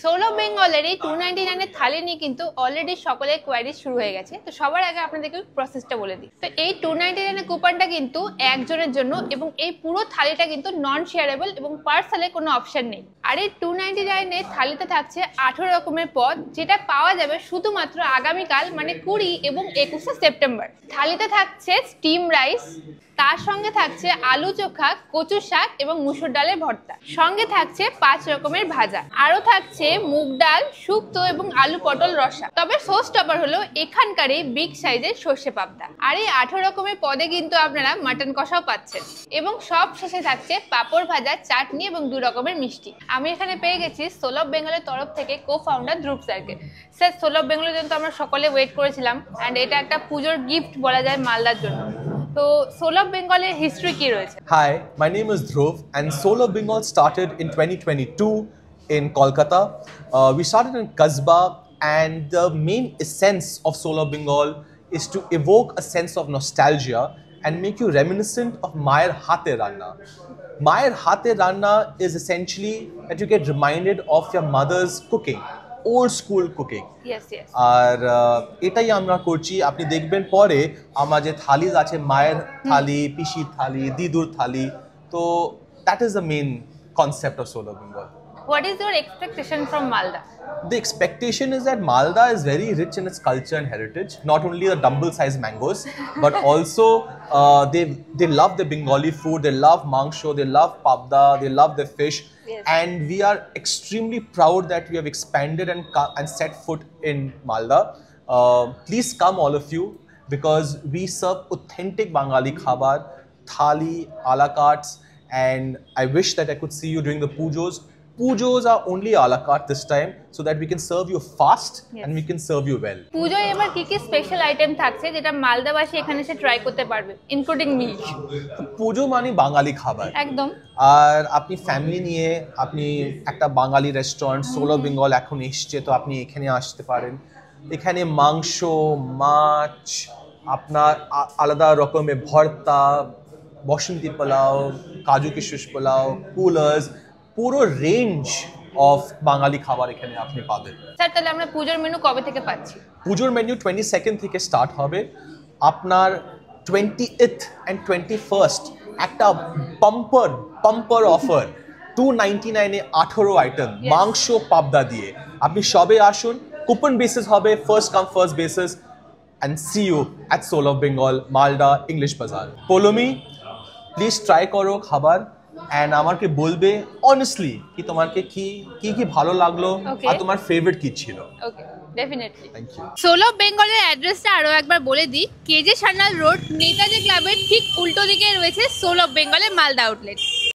Soul of বেঙ্গলের এই 299 এর থালি নিয়ে কিন্তু অলরেডি সকলের কোয়ারিজ শুরু হয়ে গেছে। তো সবার আগে আপনাদেরকে প্রসেসটা বলে দিই। তো এই 299 এর কুপনটা কিন্তু একজনের জন্য এবং এই পুরো থালিটা কিন্তু নন শেয়ারেবল এবং পার্সেলে কোনো অপশন নেই। আর এই 299 এর থালিতে থাকছে 18 রকমের পদ, যেটা পাওয়া যাবে শুধুমাত্র আগামীকাল মানে 20 এবং 21শে সেপ্টেম্বর। থালিতে থাকছে স্টিম রাইস, তার সঙ্গে থাকছে আলু চোখা, কচু শাক এবং মুসুর ডালের ভর্তা, সঙ্গে থাকছে 5 রকমের ভাজা, আরো থাকছে মুগ ডাল, শুক্তো এবং আলু পটল রসা। তবে সোস টপার হলো এখানকার এই বিগ সাইজের সর্ষে পাবদা। আর এই 18 রকমের পদে কিন্তু আপনারা মাটন কষাও পাচ্ছেন এবং সব শেষে থাকছে পাঁপড় ভাজা, চাটনি এবং 2 রকমের মিষ্টি। আমি এখানে পেয়ে গেছি সোল অফ বেঙ্গলের তরফ থেকে কো-ফাউন্ডার ধ্রুব স্যারকে। স্যার, সোল অফ বেঙ্গলের জন্য তো আমরা সকলে ওয়েট করেছিলাম অ্যান্ড এটা একটা পুজোর গিফট বলা যায় মালদার জন্য। তো সোল অফ বেঙ্গলের হিস্ট্রি কি রয়েছে? Hi, my name is Dhruv and Soul of Bengal started in 2022 in Kolkata. We started in Kasbah and the main essence of Soul of Bengal is to evoke a sense of nostalgia and make you reminiscent of Mayer Hate Ranna. Mayer Hate Ranna is essentially that you get reminded of your mother's cooking. Old school cooking. আর এটাই আমরা করছি। আপনি দেখবেন পরে আমার যে থালি আছে, মায়ের থালি, পিসির থালি, দিদুর থালি, তো that is the main concept of soul of Bengal. What is your expectation from Malda? The expectation is that Malda is very rich in its culture and heritage. Not only the dumbbell-sized mangoes, but also they love the Bengali food. They love mangsho, they love pabda, they love the fish. Yes. And we are extremely proud that we have expanded and set foot in Malda. Please come, all of you, because we serve authentic Bengali khabar, thali, a la cartes, and I wish that I could see you during the pujos. Pujos are only a la carte this time, so that we can serve you fast. Yes. And we can serve you well. পুজোয় এবার কি কি special item থাকছে যেটা মালদাবাসী এখানে এসে try করতে পারবে, ইনক্লুডিং মি? পুজো মানে বাঙালি খাবার একদম। আর আপনি ফ্যামিলি নিয়ে আপনি একটা বাঙালি রেস্টুরেন্ট সোল অফ বেঙ্গল এখন এসছে, তো আপনি এখানে আসতে পারেন। এখানে মাংস, মাছ, আপনার আলাদা রকমের ভর্তা, বসন্তী পোলাও, কাজু কিশমিশ পোলাও, কুলার্স, পুরো রেঞ্জ অফ বাঙালি খাবার এখানে আপনি পাবেন। স্যার, তাহলে আমরা পুজোর মেনু কবে থেকে পাচ্ছি? পুজোর মেনু 22nd থেকে স্টার্ট হবে। আপনার 20th and 21st একটা পাম্পার অফার, 299 এ 18 আইটেম মাংস পাবদা দিয়ে। আপনি সবে আসুন, কুপন বেসিস হবে, first come first basis, and see you at Soul of Bengal, Malda, English Bazaar. Polomi, please try করো খাবার and আমাকে বলবে অনেস্টলি কি তোমাকে কি ভালো লাগলো আর তোমার ফেভারিট কি ছিল। Okay, definitely. Thank you. Soul of বেঙ্গলের অ্যাড্রেসটা আরো একবার বলে দিই। কেজে সান্যাল রোড, নেতাজি ক্লাবের ঠিক উল্টো দিকে রয়েছে সোল অফ বেঙ্গলের মালদা আউটলেট।